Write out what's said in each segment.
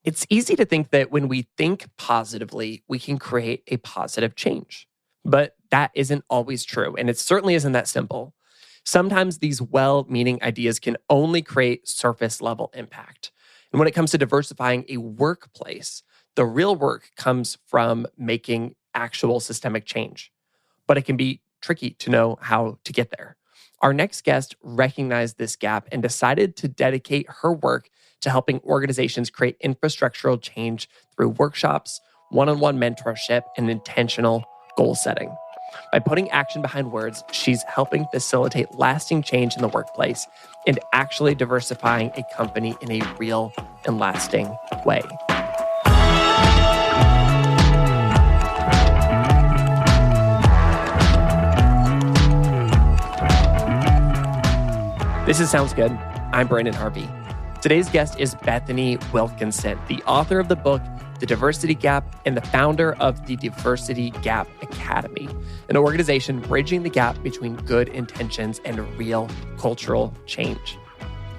It's easy to think that when we think positively, we can create a positive change. But that isn't always true, and it certainly isn't that simple. Sometimes these well meaning ideas can only create surface level impact. And when it comes to diversifying a workplace, the real work comes from making actual systemic change. But it can be tricky to know how to get there. Our next guest recognized this gap and decided to dedicate her work to helping organizations create infrastructural change through workshops, one-on-one mentorship, and intentional goal setting. By putting action behind words, she's helping facilitate lasting change in the workplace and actually diversifying a company in a real and lasting way. This Sounds Good. I'm Brandon Harvey. Today's guest is Bethaney Wilkinson, the author of the book, The Diversity Gap, and the founder of the Diversity Gap Academy, an organization bridging the gap between good intentions and real cultural change.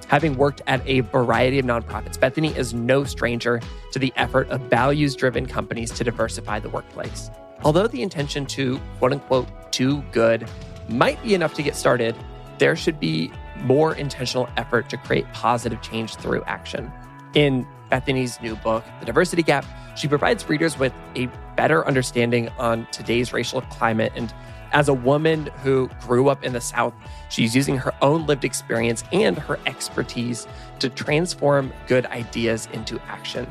Having worked at a variety of nonprofits, Bethaney is no stranger to the effort of values-driven companies to diversify the workplace. Although the intention to, quote-unquote, do good might be enough to get started, there should be more intentional effort to create positive change through action. In Bethaney's new book, The Diversity Gap, she provides readers with a better understanding on today's racial climate. And as a woman who grew up in the South, she's using her own lived experience and her expertise to transform good ideas into action.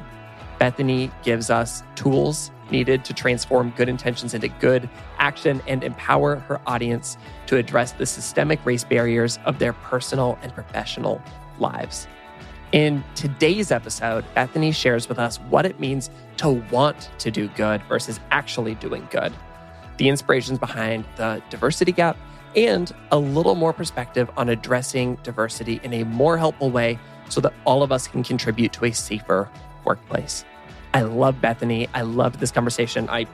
Bethaney gives us tools needed to transform good intentions into good action and empower her audience to address the systemic race barriers of their personal and professional lives. In today's episode, Bethaney shares with us what it means to want to do good versus actually doing good, the inspirations behind the diversity gap, and a little more perspective on addressing diversity in a more helpful way so that all of us can contribute to a safer workplace. I love Bethaney. I loved this conversation. I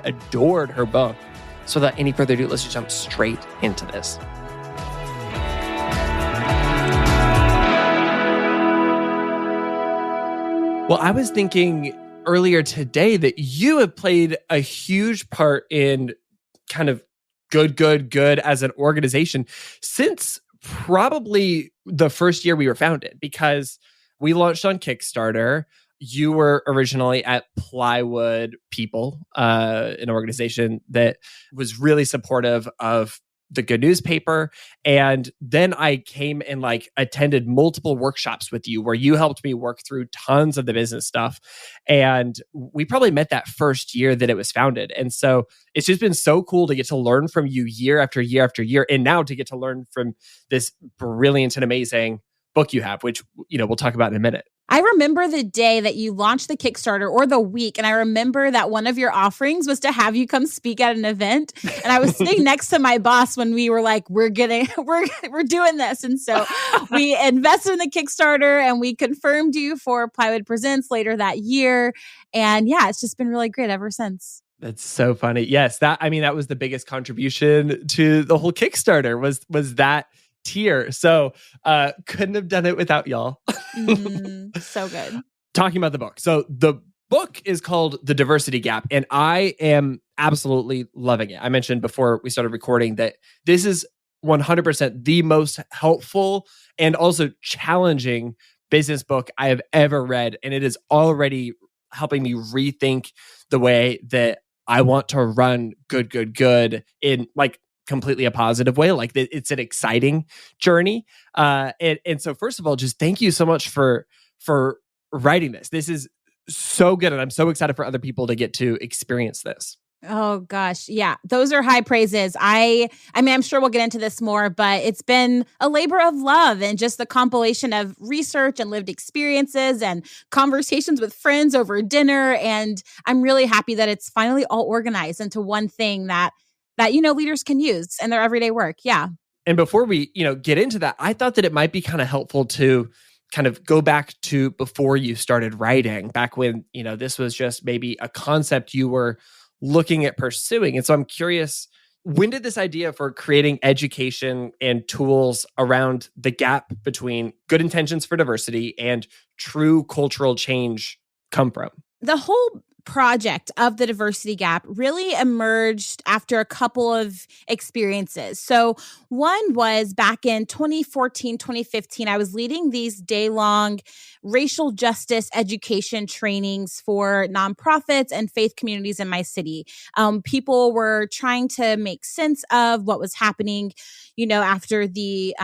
adored her book. So without any further ado, let's just jump straight into this. Well, I was thinking earlier today that you have played a huge part in kind of good as an organization since probably the first year we were founded, because we launched on Kickstarter. You were originally at Plywood People, an organization that was really supportive of the Good Newspaper. And then I came and attended multiple workshops with you where you helped me work through tons of the business stuff. And we probably met that first year that it was founded. And so it's just been so cool to get to learn from you year after year after year. And now to get to learn from this brilliant and amazing book you have, which, we'll talk about in a minute. I remember the day that you launched the Kickstarter, or the week, and I remember that one of your offerings was to have you come speak at an event. And I was sitting next to my boss when we were like, we're doing this. And so we invested in the Kickstarter and we confirmed you for Plywood Presents later that year. And yeah, it's just been really great ever since. That's so funny. Yes, that was the biggest contribution to the whole Kickstarter was that tier. So couldn't have done it without y'all. So good. Talking about the book. So the book is called The Diversity Gap, and I am absolutely loving it. I mentioned before we started recording that this is 100% the most helpful and also challenging business book I have ever read. And it is already helping me rethink the way that I want to run good in completely a positive way. It's an exciting journey. And so first of all, just thank you so much for writing this. This is so good. And I'm so excited for other people to get to experience this. Oh gosh. Yeah. Those are high praises. I mean, I'm sure we'll get into this more, but it's been a labor of love and just the compilation of research and lived experiences and conversations with friends over dinner. And I'm really happy that it's finally all organized into one thing that leaders can use in their everyday work. Yeah. And before we, get into that, I thought that it might be kind of helpful to kind of go back to before you started writing, back when, this was just maybe a concept you were looking at pursuing. And so I'm curious, when did this idea for creating education and tools around the gap between good intentions for diversity and true cultural change come from? The whole project of the diversity gap really emerged after a couple of experiences. So one was back in 2014, 2015, I was leading these day-long racial justice education trainings for nonprofits and faith communities in my city. People were trying to make sense of what was happening, after the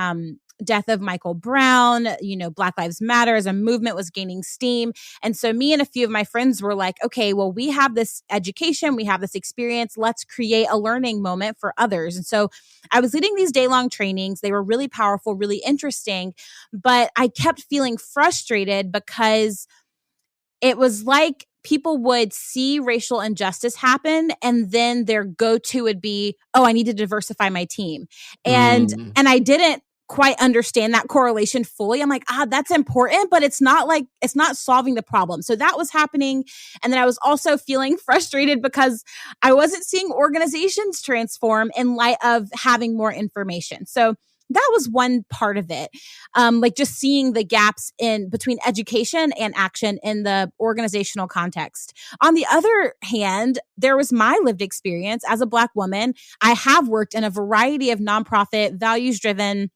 death of Michael Brown. Black Lives Matter as a movement was gaining steam. And so me and a few of my friends were like, okay, well, we have this education, we have this experience, let's create a learning moment for others. And so I was leading these day-long trainings. They were really powerful, really interesting, but I kept feeling frustrated because it was like people would see racial injustice happen and then their go-to would be, oh, I need to diversify my team. And I didn't quite understand that correlation fully. I'm like, that's important, but it's not solving the problem. So that was happening. And then I was also feeling frustrated because I wasn't seeing organizations transform in light of having more information. So that was one part of it. Just seeing the gaps in between education and action in the organizational context. On the other hand, there was my lived experience as a Black woman. I have worked in a variety of nonprofit, values-driven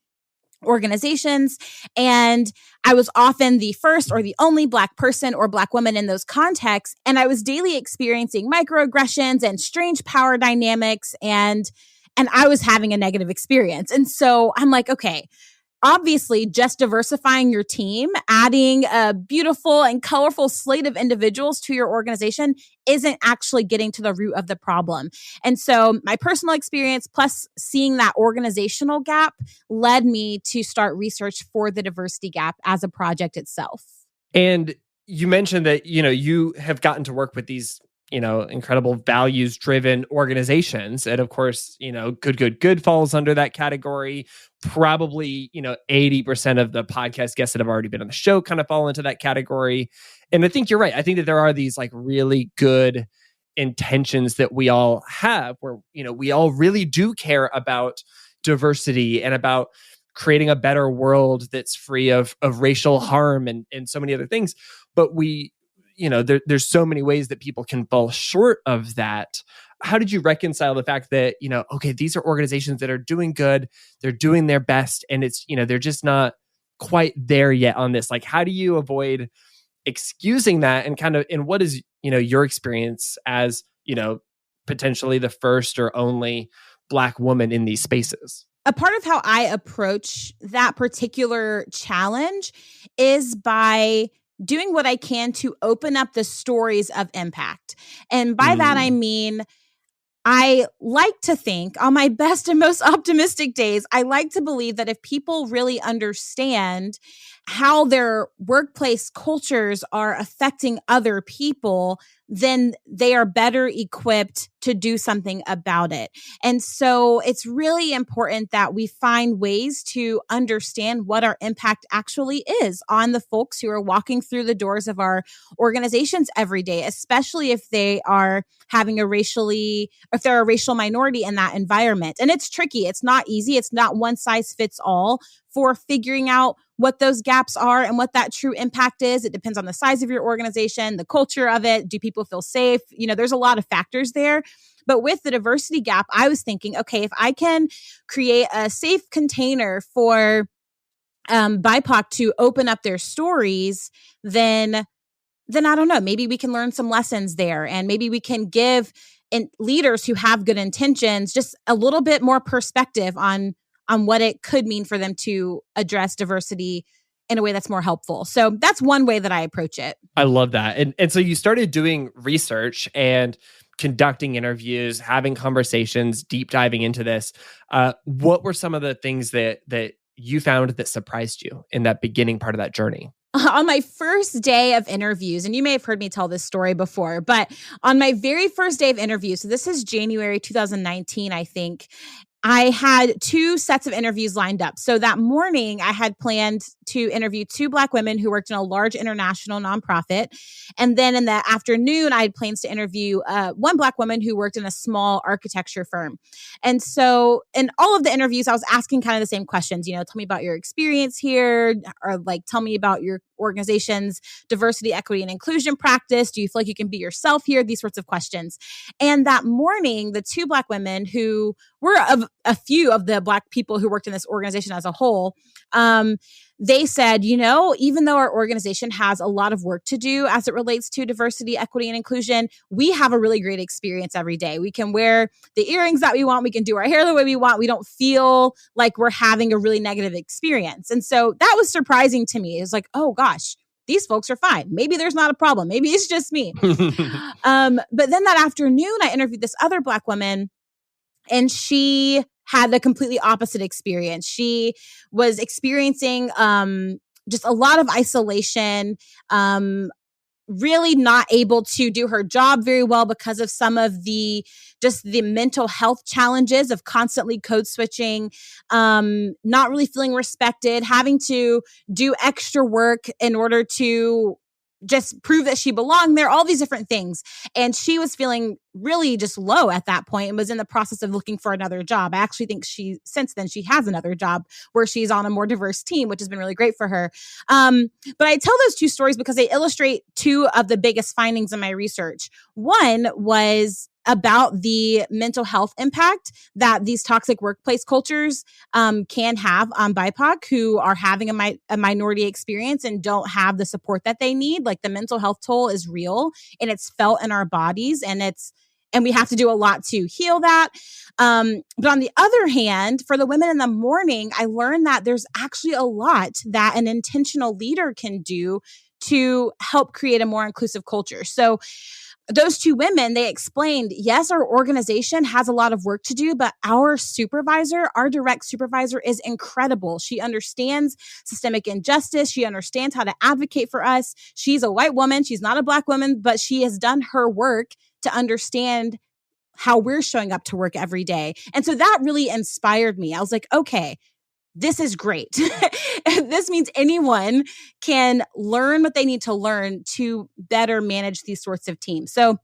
organizations. And I was often the first or the only Black person or Black woman in those contexts. And I was daily experiencing microaggressions and strange power dynamics. And I was having a negative experience. And so I'm like, okay, obviously just diversifying your team, adding a beautiful and colorful slate of individuals to your organization isn't actually getting to the root of the problem. And so my personal experience plus seeing that organizational gap led me to start research for the diversity gap as a project itself. And you mentioned that, you have gotten to work with these incredible values-driven organizations. And of course, Good falls under that category. Probably, 80% of the podcast guests that have already been on the show kind of fall into that category. And I think you're right. I think that there are these like really good intentions that we all have where, we all really do care about diversity and about creating a better world that's free of racial harm and so many other things. But there's so many ways that people can fall short of that. How did you reconcile the fact that, okay, these are organizations that are doing good, they're doing their best, and it's, they're just not quite there yet on this? Like, how do you avoid excusing that and what is, your experience as, potentially the first or only Black woman in these spaces? A part of how I approach that particular challenge is by doing what I can to open up the stories of impact. And by that, I mean, I like to think on my best and most optimistic days, I like to believe that if people really understand how their workplace cultures are affecting other people, then they are better equipped to do something about it. And so it's really important that we find ways to understand what our impact actually is on the folks who are walking through the doors of our organizations every day, especially if they are having if they're a racial minority in that environment. And it's tricky. It's not easy. It's not one size fits all for figuring out what those gaps are and what that true impact is. It depends on the size of your organization, the culture of it. Do people feel safe? There's a lot of factors there. But with the diversity gap, I was thinking, okay, if I can create a safe container for BIPOC to open up their stories, then I don't know, maybe we can learn some lessons there. And maybe we can give leaders who have good intentions just a little bit more perspective on what it could mean for them to address diversity in a way that's more helpful. So that's one way that I approach it. I love that. And so you started doing research and conducting interviews, having conversations, deep diving into this. What were some of the things that you found that surprised you in that beginning part of that journey? On my first day of interviews, and you may have heard me tell this story before, but on my very first day of interviews, so this is January 2019, I think, I had 2 sets of interviews lined up. So that morning, I had planned to interview 2 Black women who worked in a large international nonprofit. And then in the afternoon, I had plans to interview 1 Black woman who worked in a small architecture firm. And so in all of the interviews, I was asking kind of the same questions, tell me about your experience here, or like, tell me about your organization's diversity, equity, and inclusion practice. Do you feel like you can be yourself here? These sorts of questions. And that morning, the 2 Black women who were a few of the Black people who worked in this organization as a whole, they said, even though our organization has a lot of work to do as it relates to diversity, equity, and inclusion, we have a really great experience every day. We can wear the earrings that we want. We can do our hair the way we want. We don't feel like we're having a really negative experience. And so that was surprising to me. It's like, oh gosh, these folks are fine. Maybe there's not a problem. Maybe it's just me. But then that afternoon, I interviewed this other Black woman, and she had the completely opposite experience. She was experiencing just a lot of isolation, really not able to do her job very well because of some of the mental health challenges of constantly code switching, not really feeling respected, having to do extra work in order to just prove that she belonged there, all these different things. And she was feeling really just low at that point and was in the process of looking for another job. I actually think since then she has another job where she's on a more diverse team, which has been really great for her. But I tell those 2 stories because they illustrate 2 of the biggest findings in my research. One was about the mental health impact that these toxic workplace cultures can have on BIPOC who are having a minority experience and don't have the support that they need. Like, the mental health toll is real and it's felt in our bodies, and we have to do a lot to heal that. But on the other hand, for the women in the morning, I learned that there's actually a lot that an intentional leader can do to help create a more inclusive culture. So those 2 women, they explained, yes, our organization has a lot of work to do, but our direct supervisor is incredible. She understands systemic injustice. She understands how to advocate for us. She's a white woman. She's not a Black woman, but she has done her work to understand how we're showing up to work every day. And so that really inspired me. I was like, okay, this is great. This means anyone can learn what they need to learn to better manage these sorts of teams. So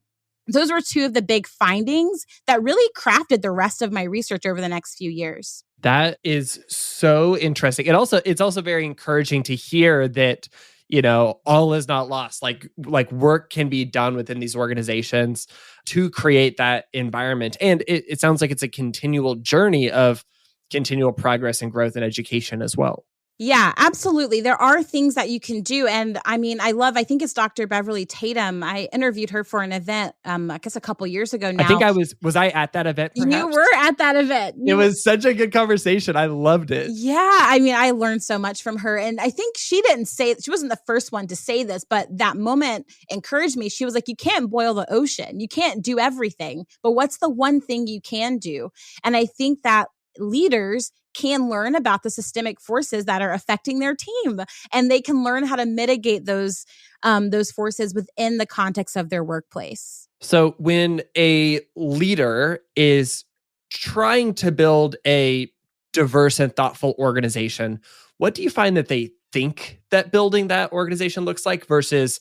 those were 2 of the big findings that really crafted the rest of my research over the next few years. That is so interesting. It's also very encouraging to hear that, all is not lost. Like work can be done within these organizations to create that environment. And it sounds like it's a continual journey of continual progress and growth in education as well. Yeah, absolutely. There are things that you can do. And I mean, I think it's Dr. Beverly Tatum. I interviewed her for an event, I guess a couple years ago now. I think was I at that event? Perhaps? You were at that event. It was such a good conversation. I loved it. Yeah. I mean, I learned so much from her. And I think she wasn't the first one to say this, but that moment encouraged me. She was like, you can't boil the ocean. You can't do everything, but what's the one thing you can do? And I think that leaders can learn about the systemic forces that are affecting their team, and they can learn how to mitigate those forces within the context of their workplace. So when a leader is trying to build a diverse and thoughtful organization, what do you find that they think that building that organization looks like versus,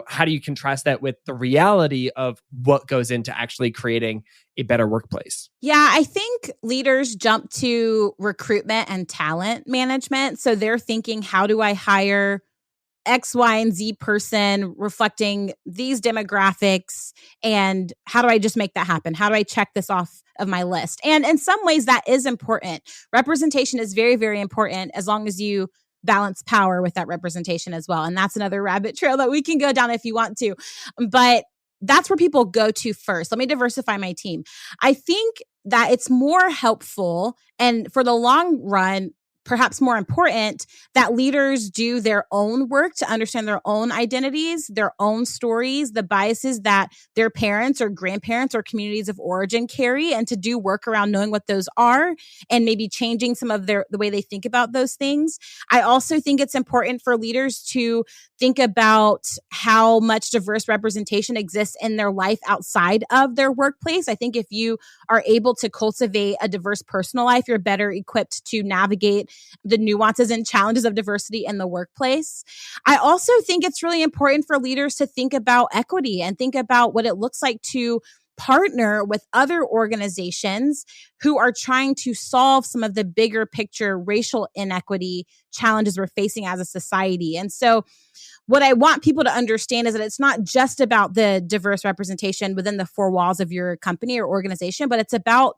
how do you contrast that with the reality of what goes into actually creating a better workplace? Yeah, I think leaders jump to recruitment and talent management. So they're thinking, how do I hire X, Y, and Z person reflecting these demographics? And how do I just make that happen? How do I check this off of my list? And in some ways, that is important. Representation is very, very important as long as you balance power with that representation as well. And that's another rabbit trail that we can go down if you want to. But that's where people go to first. Let me diversify my team. I think that it's more helpful and for the long run, perhaps more important, that leaders do their own work to understand their own identities, their own stories, the biases that their parents or grandparents or communities of origin carry, and to do work around knowing what those are and maybe changing some of the way they think about those things. I also think it's important for leaders to think about how much diverse representation exists in their life outside of their workplace. I think if you are able to cultivate a diverse personal life, you're better equipped to navigate the nuances and challenges of diversity in the workplace. I also think it's really important for leaders to think about equity and think about what it looks like to partner with other organizations who are trying to solve some of the bigger picture racial inequity challenges we're facing as a society. And so what I want people to understand is that it's not just about the diverse representation within the four walls of your company or organization, but it's about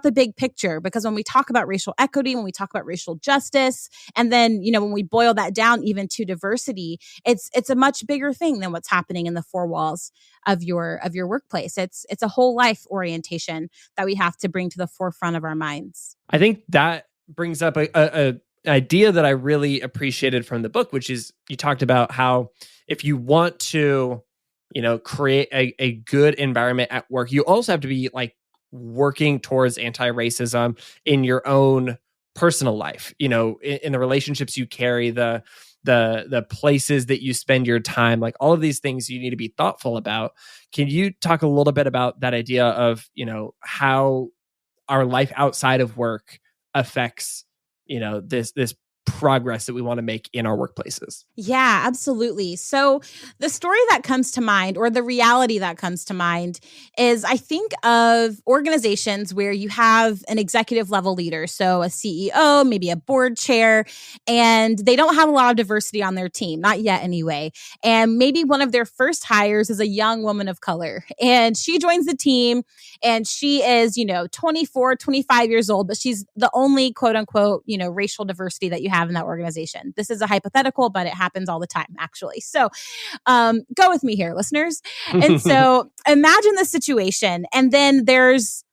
the big picture. Because when we talk about racial equity, when we talk about racial justice, and then, when we boil that down even to diversity, it's a much bigger thing than what's happening in the four walls of your workplace. It's a whole life orientation that we have to bring to the forefront of our minds. I think that brings up a idea that I really appreciated from the book, which is you talked about how if you want to, create a good environment at work, you also have to be working towards anti-racism in your own personal life, in the relationships you carry, the places that you spend your time, all of these things you need to be thoughtful about. Can you talk a little bit about that idea of, how our life outside of work affects this progress that we want to make in our workplaces? Yeah, absolutely. So the story that comes to mind, or the reality that comes to mind, is I think of organizations where you have an executive level leader, so a CEO, maybe a board chair, and they don't have a lot of diversity on their team, not yet anyway. And maybe one of their first hires is a young woman of color, and she joins the team, and she is, 24, 25 years old, but she's the only quote unquote, racial diversity that you have in that organization. This is a hypothetical, but it happens all the time, actually. So go with me here, listeners. And so imagine the situation. And then there's,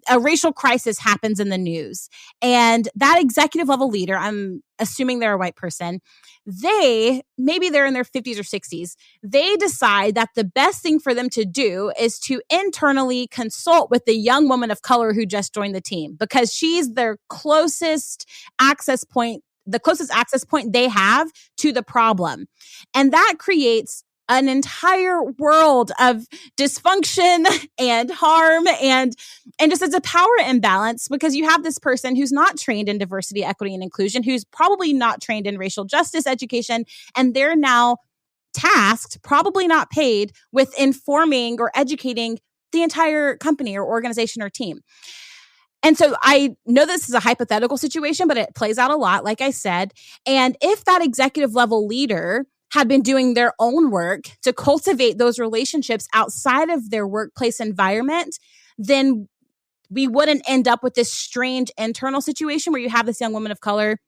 a racial crisis happens in the news. And that executive level leader, I'm assuming they're a white person, maybe they're in their 50s or 60s, they decide that the best thing for them to do is to internally consult with the young woman of color who just joined the team, because she's their closest access point, the closest access point they have to the problem. And that creates an entire world of dysfunction and harm and just as a power imbalance, because you have this person who's not trained in diversity, equity, and inclusion, who's probably not trained in racial justice education, and they're now tasked, probably not paid, with informing or educating the entire company or organization or team. And so I know this is a hypothetical situation, but it plays out a lot, like I said. And if that executive level leader had been doing their own work to cultivate those relationships outside of their workplace environment, then we wouldn't end up with this strange internal situation where you have this young woman of color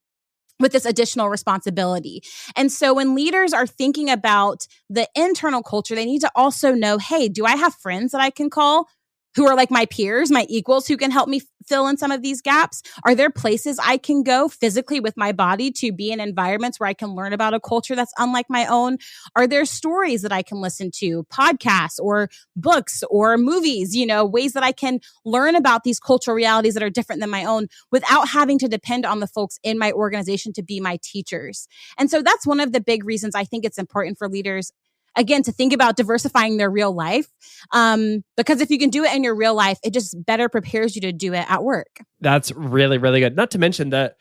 with this additional responsibility. And so when leaders are thinking about the internal culture, they need to also know, hey, do I have friends that I can call who are like my peers, my equals, who can help me fill in some of these gaps? Are there places I can go physically with my body to be in environments where I can learn about a culture that's unlike my own? Are there stories that I can listen to, podcasts or books or movies, ways that I can learn about these cultural realities that are different than my own without having to depend on the folks in my organization to be my teachers? And so that's one of the big reasons I think it's important for leaders, again, to think about diversifying their real life. Because if you can do it in your real life, it just better prepares you to do it at work. That's really, really good. Not to mention the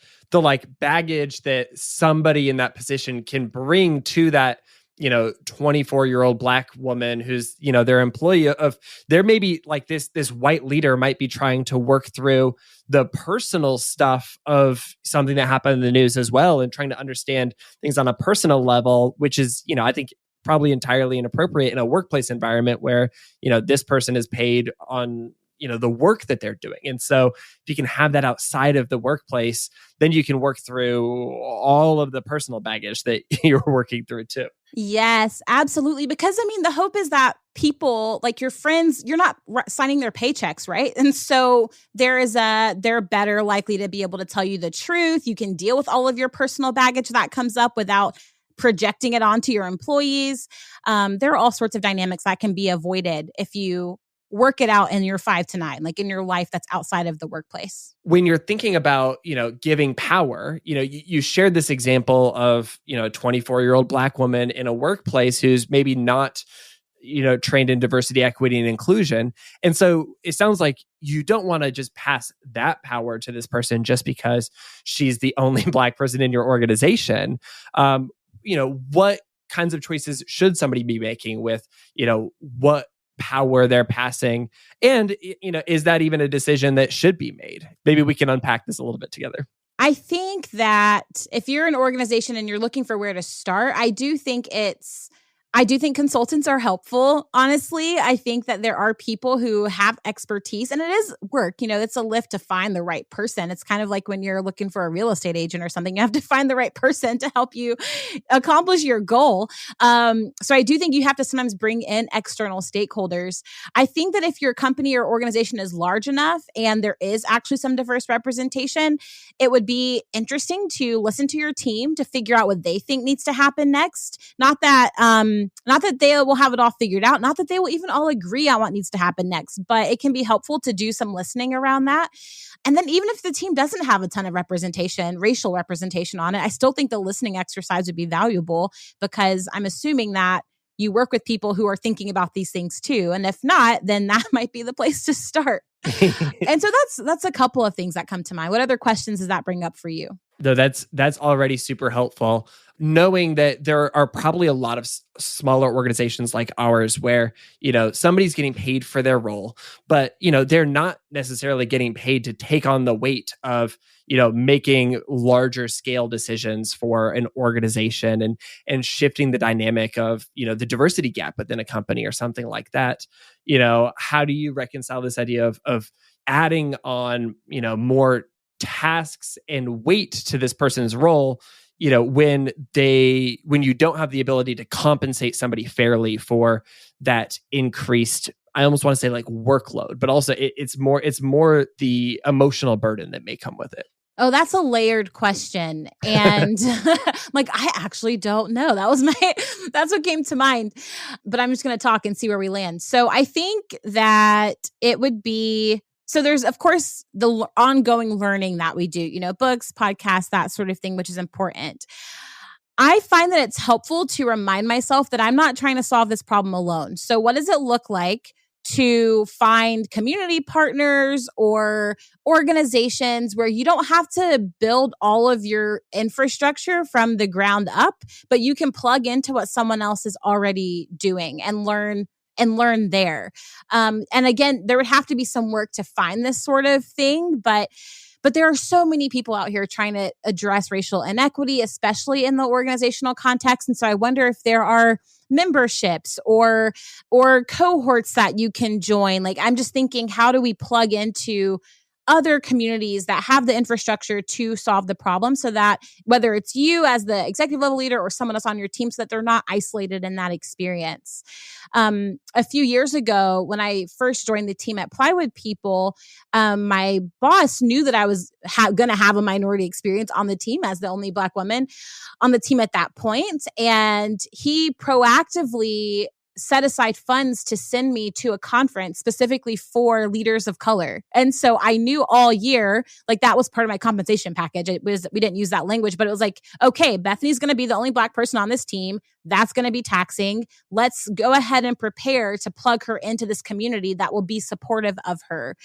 baggage that somebody in that position can bring to that, 24-year-old Black woman who's, their employee of, there may be this white leader might be trying to work through the personal stuff of something that happened in the news as well, and trying to understand things on a personal level, which is, I think, probably entirely inappropriate in a workplace environment where, this person is paid on, the work that they're doing. And so if you can have that outside of the workplace, then you can work through all of the personal baggage that you're working through too. Yes, absolutely. Because the hope is that people like your friends, you're not signing their paychecks, right? And so they're better likely to be able to tell you the truth. You can deal with all of your personal baggage that comes up without projecting it onto your employees. There are all sorts of dynamics that can be avoided if you work it out in your 5 to 9, like in your life that's outside of the workplace. When you're thinking about, giving power, you shared this example of, a 24-year-old Black woman in a workplace who's maybe not, trained in diversity, equity, and inclusion. And so it sounds like you don't want to just pass that power to this person just because she's the only Black person in your organization. What kinds of choices should somebody be making with, what power they're passing? And, is that even a decision that should be made? Maybe we can unpack this a little bit together. I think that if you're an organization and you're looking for where to start, I do think consultants are helpful. Honestly, I think that there are people who have expertise, and it is work. It's a lift to find the right person. It's kind of like when you're looking for a real estate agent or something, you have to find the right person to help you accomplish your goal. So I do think you have to sometimes bring in external stakeholders. I think that if your company or organization is large enough and there is actually some diverse representation, it would be interesting to listen to your team to figure out what they think needs to happen next. Not that they will have it all figured out, not that they will even all agree on what needs to happen next, but it can be helpful to do some listening around that. And then even if the team doesn't have a ton of representation, racial representation on it, I still think the listening exercise would be valuable, because I'm assuming that you work with people who are thinking about these things too. And if not, then that might be the place to start. And so that's a couple of things that come to mind. What other questions does that bring up for you? No, that's already super helpful. Knowing that there are probably a lot of smaller organizations like ours where, somebody's getting paid for their role, but, they're not necessarily getting paid to take on the weight of, making larger scale decisions for an organization and shifting the dynamic of, the diversity gap within a company or something like that. How do you reconcile this idea of adding on, more tasks and weight to this person's role, when you don't have the ability to compensate somebody fairly for that increased, I almost want to say like workload, but also it's more the emotional burden that may come with it. Oh, that's a layered question. And I actually don't know. That's what came to mind, but I'm just going to talk and see where we land. So I think that it would be, so there's, of course, the ongoing learning that we do, books, podcasts, that sort of thing, which is important. I find that it's helpful to remind myself that I'm not trying to solve this problem alone. So what does it look like to find community partners or organizations where you don't have to build all of your infrastructure from the ground up, but you can plug into what someone else is already doing and learn there. And again, there would have to be some work to find this sort of thing, but there are so many people out here trying to address racial inequity, especially in the organizational context. And so I wonder if there are memberships or cohorts that you can join. Like, I'm just thinking, how do we plug into other communities that have the infrastructure to solve the problem, so that whether it's you as the executive level leader or someone else on your team, so that they're not isolated in that experience. A few years ago, when I first joined the team at Plywood People, my boss knew that I was going to have a minority experience on the team as the only Black woman on the team at that point. And he proactively set aside funds to send me to a conference specifically for leaders of color. And so I knew all year, like, that was part of my compensation package. We didn't use that language, but it was like, okay, Bethany's going to be the only Black person on this team. That's going to be taxing. Let's go ahead and prepare to plug her into this community that will be supportive of her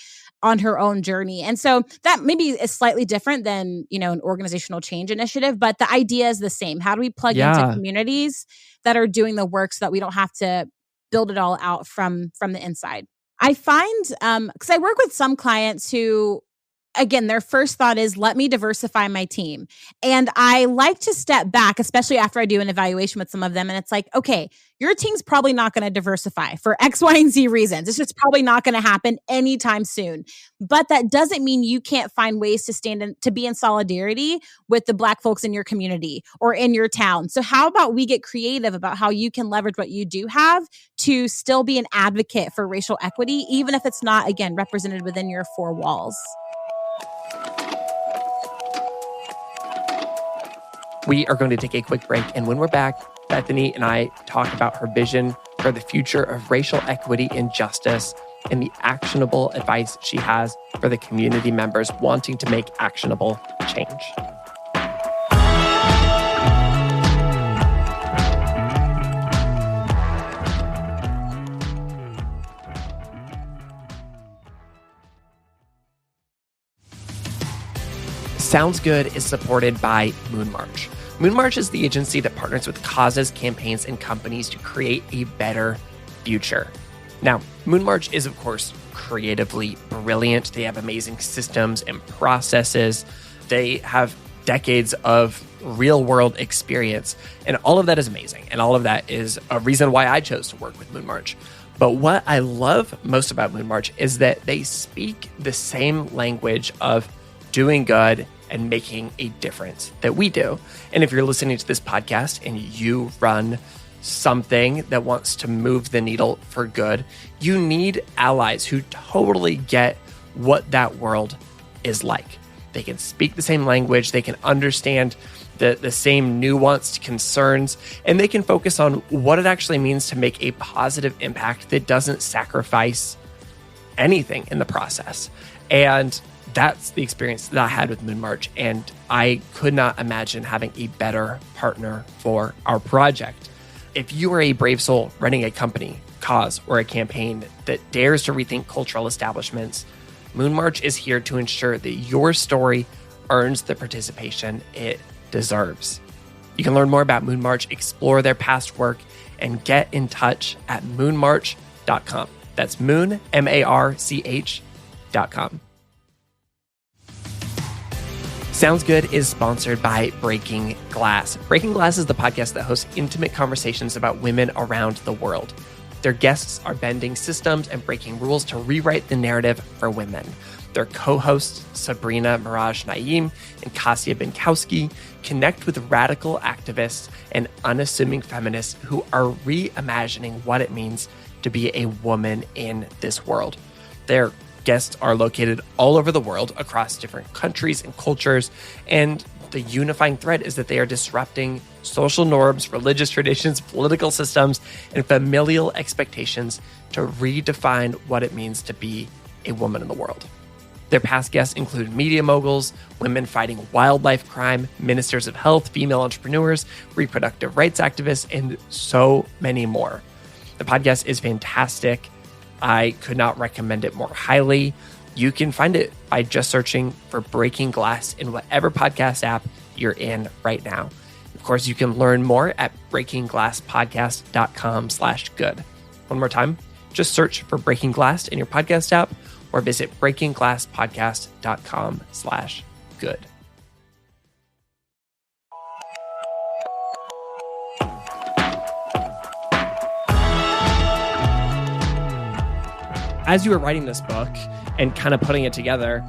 on her own journey. And so that maybe is slightly different than, an organizational change initiative, but the idea is the same. How do we plug into communities that are doing the work so that we don't have to build it all out from the inside? I find, because I work with some clients who, again, their first thought is, let me diversify my team. And I like to step back, especially after I do an evaluation with some of them. And it's like, okay, your team's probably not going to diversify for X, Y, and Z reasons. It's just probably not going to happen anytime soon. But that doesn't mean you can't find ways to be in solidarity with the Black folks in your community or in your town. So how about we get creative about how you can leverage what you do have to still be an advocate for racial equity, even if it's not, again, represented within your four walls. We are going to take a quick break, and when we're back, Bethaney and I talk about her vision for the future of racial equity and justice and the actionable advice she has for the community members wanting to make actionable change. Sounds Good is supported by Moon March. Moon March is the agency that partners with causes, campaigns, and companies to create a better future. Now, Moon March is, of course, creatively brilliant. They have amazing systems and processes. They have decades of real-world experience, and all of that is amazing. And all of that is a reason why I chose to work with Moon March. But what I love most about Moon March is that they speak the same language of doing good and making a difference that we do. And if you're listening to this podcast and you run something that wants to move the needle for good, you need allies who totally get what that world is like. They can speak the same language, they can understand the same nuanced concerns, and they can focus on what it actually means to make a positive impact that doesn't sacrifice anything in the process. And that's the experience that I had with Moon March, and I could not imagine having a better partner for our project. If you are a brave soul running a company, cause, or a campaign that dares to rethink cultural establishments, Moon March is here to ensure that your story earns the participation it deserves. You can learn more about Moon March, explore their past work, and get in touch at moonmarch.com. That's moon, MARCH.com. Sounds Good is sponsored by Breaking Glass. Breaking Glass is the podcast that hosts intimate conversations about women around the world. Their guests are bending systems and breaking rules to rewrite the narrative for women. Their co-hosts, Sabrina Miraj Naeem and Kasia Binkowski, connect with radical activists and unassuming feminists who are reimagining what it means to be a woman in this world. Their guests are located all over the world across different countries and cultures, and the unifying thread is that they are disrupting social norms, religious traditions, political systems, and familial expectations to redefine what it means to be a woman in the world. Their past guests include media moguls, women fighting wildlife crime, ministers of health, female entrepreneurs, reproductive rights activists, and so many more. The podcast is fantastic. I could not recommend it more highly. You can find it by just searching for Breaking Glass in whatever podcast app you're in right now. Of course, you can learn more at breakingglasspodcast.com/good. One more time, just search for Breaking Glass in your podcast app or visit breakingglasspodcast.com/good. As you were writing this book and kind of putting it together,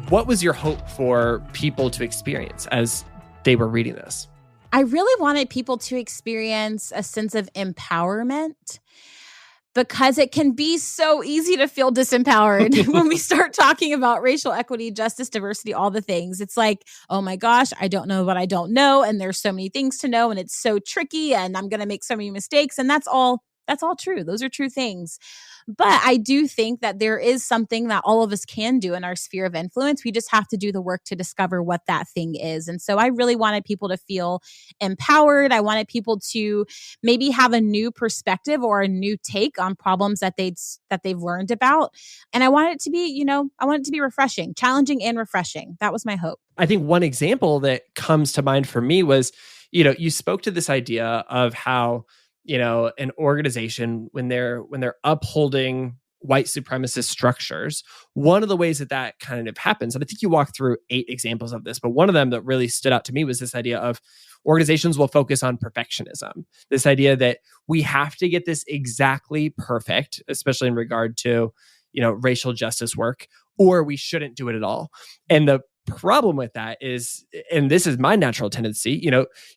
what was your hope for people to experience as they were reading this? I really wanted people to experience a sense of empowerment, because it can be so easy to feel disempowered when we start talking about racial equity, justice, diversity, all the things. It's like, oh my gosh, I don't know what I don't know. And there's so many things to know, and it's so tricky, and I'm going to make so many mistakes. And that's all true. Those are true things. But I do think that there is something that all of us can do in our sphere of influence. We just have to do the work to discover what that thing is. And so I really wanted people to feel empowered. I wanted people to maybe have a new perspective or a new take on problems that they've learned about. And I wanted it to be, refreshing, challenging and refreshing. That was my hope. I think one example that comes to mind for me was, you spoke to this idea of how an organization, when they're upholding white supremacist structures, one of the ways that kind of happens, and I think you walked through 8 examples of this, but one of them that really stood out to me was this idea of organizations will focus on perfectionism. This idea that we have to get this exactly perfect, especially in regard to, racial justice work, or we shouldn't do it at all. And the problem with that is, and this is my natural tendency,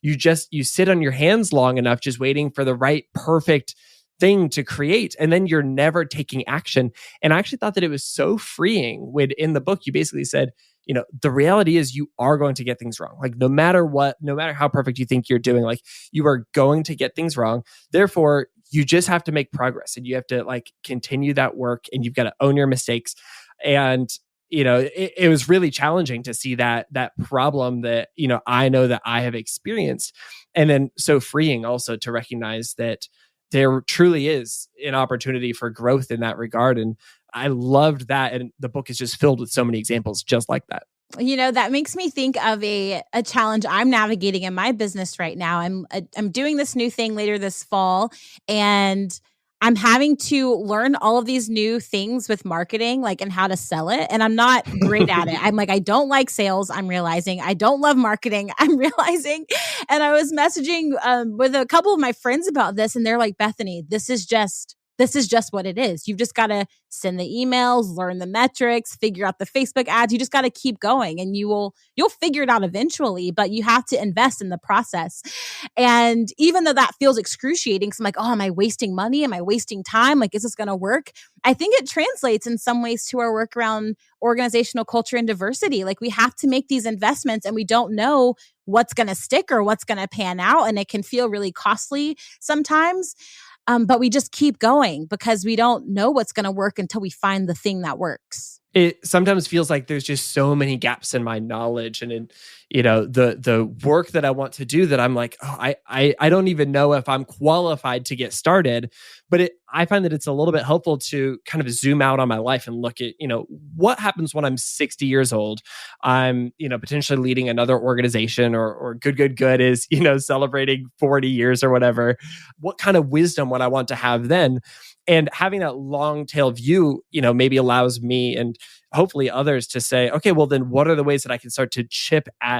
you sit on your hands long enough just waiting for the right perfect thing to create, and then you're never taking action. And I actually thought that it was so freeing when in the book you basically said, the reality is you are going to get things wrong. Like no matter how perfect you think you're doing, like you are going to get things wrong. Therefore, you just have to make progress, and you have to like continue that work, and you've got to own your mistakes. And it was really challenging to see that problem that I know that I have experienced, and then so freeing also to recognize that there truly is an opportunity for growth in that regard. And I loved that, and the book is just filled with so many examples just like that. That makes me think of a challenge I'm navigating in my business right now. I'm doing this new thing later this fall, and I'm having to learn all of these new things with marketing, like, and how to sell it. And I'm not great at it. I'm like, I don't like sales. I'm realizing I don't love marketing. I'm realizing. And I was messaging with a couple of my friends about this, and they're like, Bethaney, this is just what it is. You've just got to send the emails, learn the metrics, figure out the Facebook ads. You just got to keep going, and you'll figure it out eventually, but you have to invest in the process. And even though that feels excruciating, because I'm like, oh, am I wasting money? Am I wasting time? Like, is this going to work? I think it translates in some ways to our work around organizational culture and diversity. Like, we have to make these investments, and we don't know what's going to stick or what's going to pan out. And it can feel really costly sometimes. But we just keep going because we don't know what's going to work until we find the thing that works. It sometimes feels like there's just so many gaps in my knowledge and in, the work that I want to do, that I'm like, oh, I don't even know if I'm qualified to get started. But I find that it's a little bit helpful to kind of zoom out on my life and look at, what happens when I'm 60 years old. I'm, potentially leading another organization, or good is, celebrating 40 years or whatever. What kind of wisdom would I want to have then? And having that long tail view, maybe allows me and hopefully others to say, okay, well, then what are the ways that I can start to chip at,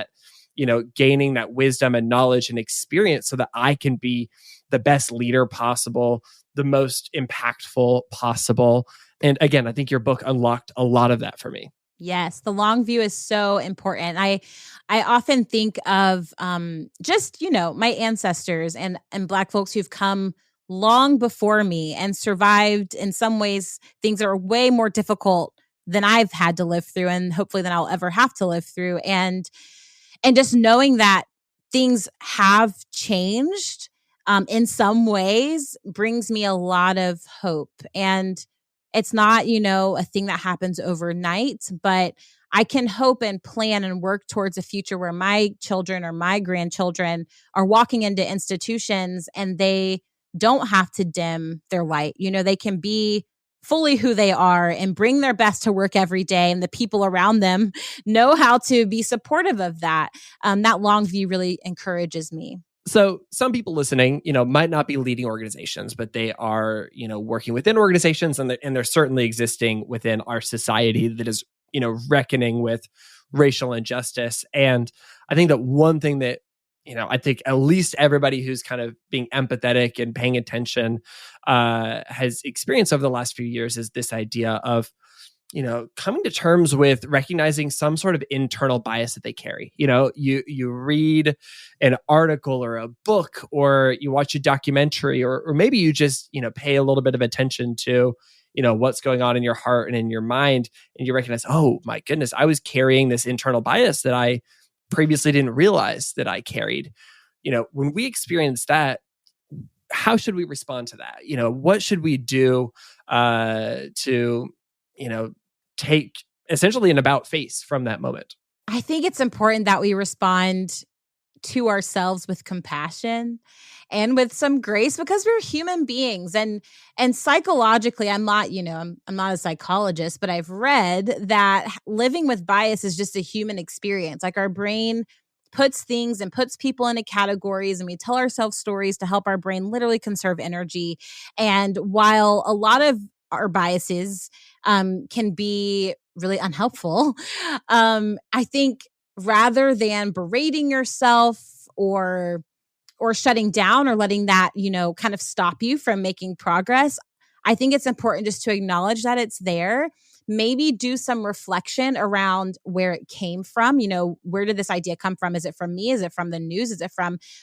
gaining that wisdom and knowledge and experience so that I can be the best leader possible, the most impactful possible. And again, I think your book unlocked a lot of that for me. Yes, the long view is so important. I often think of just, my ancestors and Black folks who've come long before me and survived in some ways things that are way more difficult than I've had to live through, and hopefully than I'll ever have to live through. And just knowing that things have changed in some ways brings me a lot of hope. And it's not, a thing that happens overnight, but I can hope and plan and work towards a future where my children or my grandchildren are walking into institutions and they don't have to dim their light. They can be fully who they are and bring their best to work every day. And the people around them know how to be supportive of that. That long view really encourages me. So some people listening, might not be leading organizations, but they are, working within organizations, and they're certainly existing within our society that is, reckoning with racial injustice. And I think that one thing that, I think at least everybody who's kind of being empathetic and paying attention has experienced over the last few years is this idea of, coming to terms with recognizing some sort of internal bias that they carry. You read an article or a book, or you watch a documentary, or maybe you just, pay a little bit of attention to, what's going on in your heart and in your mind. And you recognize, oh my goodness, I was carrying this internal bias that I previously didn't realize that I carried. When we experience that, how should we respond to that? What should we do to take essentially an about face from that moment? I think it's important that we respond to ourselves with compassion and with some grace, because we're human beings. And psychologically, I'm not a psychologist, but I've read that living with bias is just a human experience. Like, our brain puts things and puts people into categories, and we tell ourselves stories to help our brain literally conserve energy. And while a lot of our biases can be really unhelpful, I think rather than berating yourself or shutting down or letting that, kind of stop you from making progress, I think it's important just to acknowledge that it's there. Maybe do some reflection around where it came from. Where did this idea come from? Is it from me? Is it from the news? Is it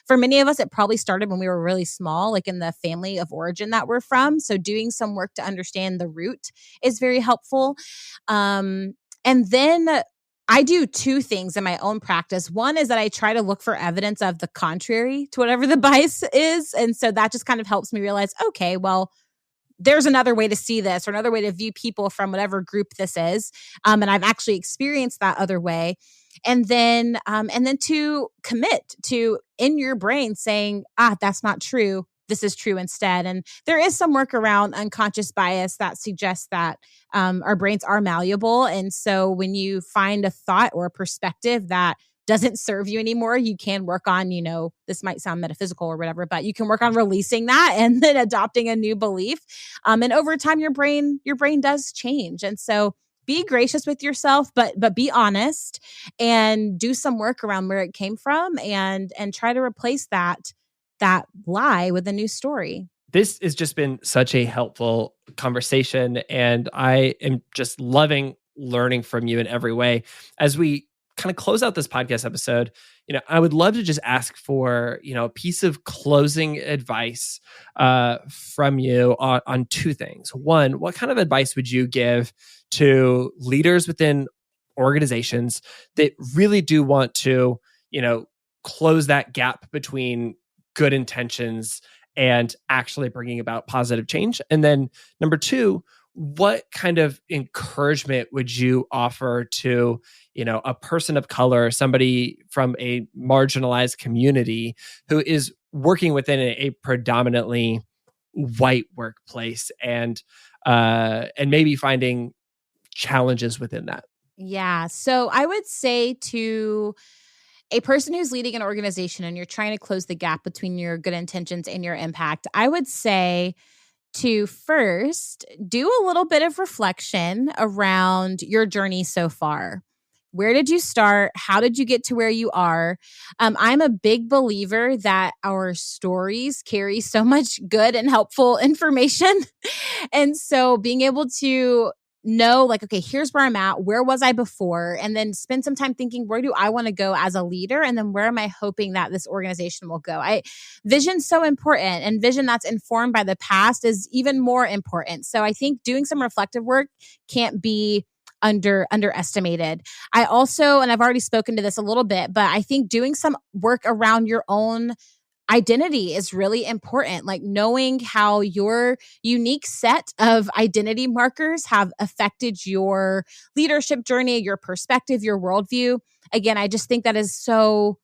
for many of us, it probably started when we were really small, like in the family of origin that we're from. So doing some work to understand the root is very helpful. And then I do two things in my own practice. One is that I try to look for evidence of the contrary to whatever the bias is. And so that just kind of helps me realize, okay, well, there's another way to see this or another way to view people from whatever group this is. And I've actually experienced that other way. And then to commit to in your brain saying, that's not true. This is true instead. And there is some work around unconscious bias that suggests that our brains are malleable. And so when you find a thought or a perspective that doesn't serve you anymore, you can work on, this might sound metaphysical or whatever, but you can work on releasing that and then adopting a new belief. And over time, your brain does change. And so be gracious with yourself, but be honest and do some work around where it came from and try to replace that lie with a new story. This has just been such a helpful conversation, and I am just loving learning from you in every way. As we kind of close out this podcast episode, I would love to just ask for, a piece of closing advice from you on two things. One, what kind of advice would you give to leaders within organizations that really do want to, close that gap between good intentions and actually bringing about positive change? And then number two, what kind of encouragement would you offer to, a person of color, somebody from a marginalized community who is working within a predominantly white workplace and maybe finding challenges within that? Yeah. So I would say to a person who's leading an organization and you're trying to close the gap between your good intentions and your impact, I would say to first do a little bit of reflection around your journey so far. Where did you start? How did you get to where you are? I'm a big believer that our stories carry so much good and helpful information. And so being able to know, okay, here's where I'm at. Where was I before? And then spend some time thinking, where do I want to go as a leader? And then where am I hoping that this organization will go? Vision's so important, and vision that's informed by the past is even more important. So I think doing some reflective work can't be underestimated. I also, and I've already spoken to this a little bit, but I think doing some work around your own identity is really important. Like knowing how your unique set of identity markers have affected your leadership journey, your perspective, your worldview. Again, I just think that it's so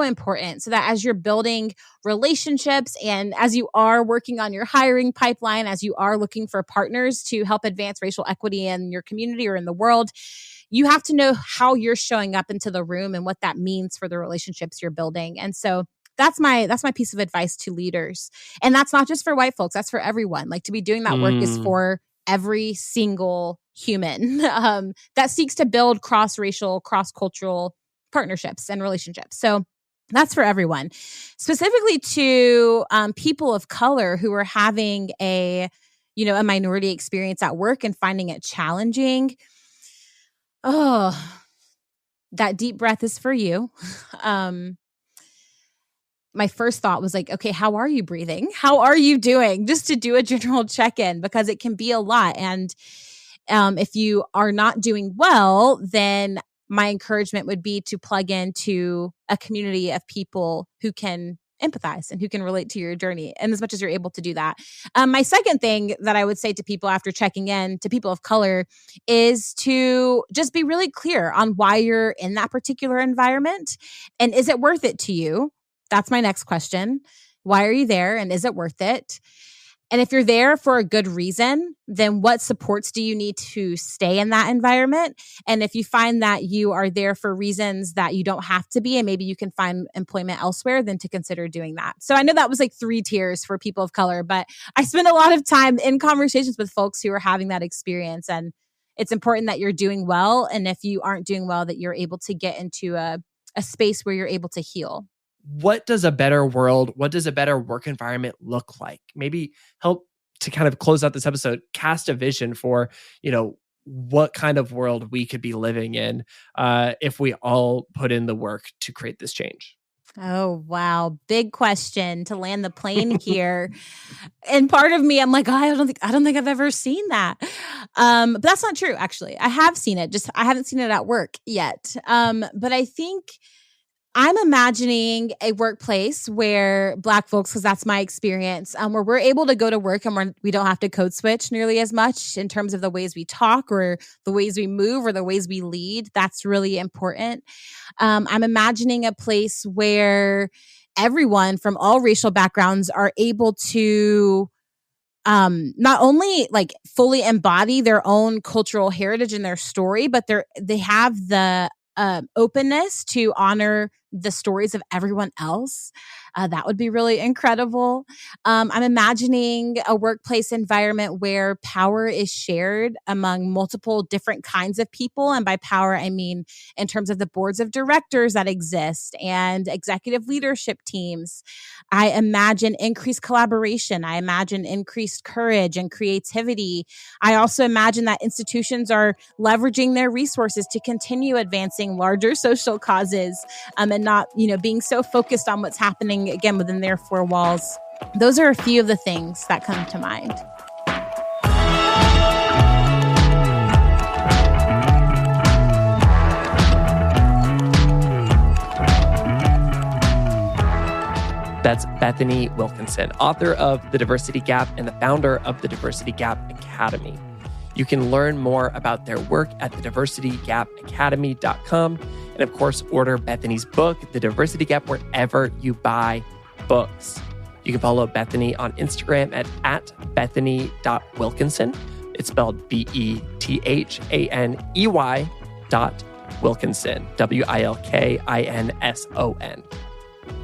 important so that as you're building relationships and as you are working on your hiring pipeline, as you are looking for partners to help advance racial equity in your community or in the world, you have to know how you're showing up into the room and what that means for the relationships you're building. And so that's my piece of advice to leaders. And that's not just for white folks, that's for everyone. Like to be doing that work is for every single human that seeks to build cross-racial, cross-cultural partnerships and relationships. So that's for everyone. Specifically to people of color who are having a minority experience at work and finding it challenging. Oh, that deep breath is for you. My first thought was okay, how are you breathing? How are you doing? Just to do a general check-in, because it can be a lot. And if you are not doing well, then my encouragement would be to plug into a community of people who can empathize and who can relate to your journey, and as much as you're able to do that. My second thing that I would say to people after checking in, to people of color, is to just be really clear on why you're in that particular environment. And is it worth it to you? That's my next question. Why are you there? And is it worth it? And if you're there for a good reason, then what supports do you need to stay in that environment? And if you find that you are there for reasons that you don't have to be, and maybe you can find employment elsewhere, then to consider doing that. So I know that was 3 tiers for people of color, but I spend a lot of time in conversations with folks who are having that experience. And it's important that you're doing well. And if you aren't doing well, that you're able to get into a space where you're able to heal. What does a better world, what does a better work environment look like? Maybe help to kind of close out this episode, cast a vision for, what kind of world we could be living in if we all put in the work to create this change. Oh, wow. Big question to land the plane here. And part of me, I'm I don't think I've ever seen that. But that's not true, actually. I have seen it, just I haven't seen it at work yet. But I think I'm imagining a workplace where Black folks, because that's my experience, where we're able to go to work and we don't have to code switch nearly as much in terms of the ways we talk or the ways we move or the ways we lead. That's really important. I'm imagining a place where everyone from all racial backgrounds are able to not only like fully embody their own cultural heritage and their story, but they have the openness to honor the stories of everyone else. That would be really incredible. I'm imagining a workplace environment where power is shared among multiple different kinds of people. And by power, I mean in terms of the boards of directors that exist and executive leadership teams. I imagine increased collaboration. I imagine increased courage and creativity. I also imagine that institutions are leveraging their resources to continue advancing larger social causes, and not, being so focused on what's happening again within their four walls. Those are a few of the things that come to mind. That's Bethaney Wilkinson, author of The Diversity Gap and the founder of the Diversity Gap Academy. You can learn more about their work at thediversitygapacademy.com. And of course, order Bethaney's book, The Diversity Gap, wherever you buy books. You can follow Bethaney on Instagram at Bethany.Wilkinson. It's spelled BETHANEY.Wilkinson, WILKINSON.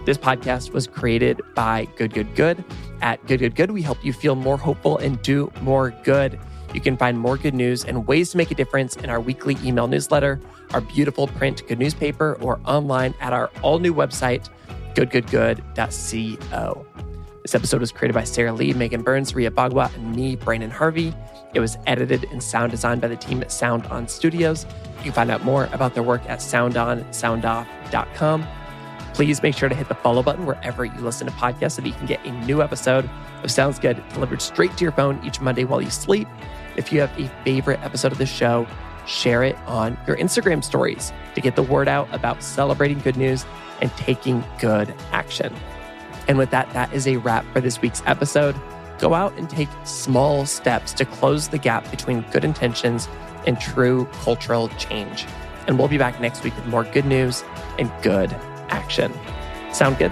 This podcast was created by Good. At Good, we help you feel more hopeful and do more good. You can find more good news and ways to make a difference in our weekly email newsletter, our beautiful print good newspaper, or online at our all-new website, goodgoodgood.co. This episode was created by Sarah Lee, Megan Burns, Ria Bagwa, and me, Brandon Harvey. It was edited and sound designed by the team at Sound On Studios. You can find out more about their work at soundoff.com. Please make sure to hit the follow button wherever you listen to podcasts so that you can get a new episode of Sounds Good delivered straight to your phone each Monday while you sleep. If you have a favorite episode of the show, share it on your Instagram stories to get the word out about celebrating good news and taking good action. And with that, that is a wrap for this week's episode. Go out and take small steps to close the gap between good intentions and true cultural change. And we'll be back next week with more good news and good action. Sound good?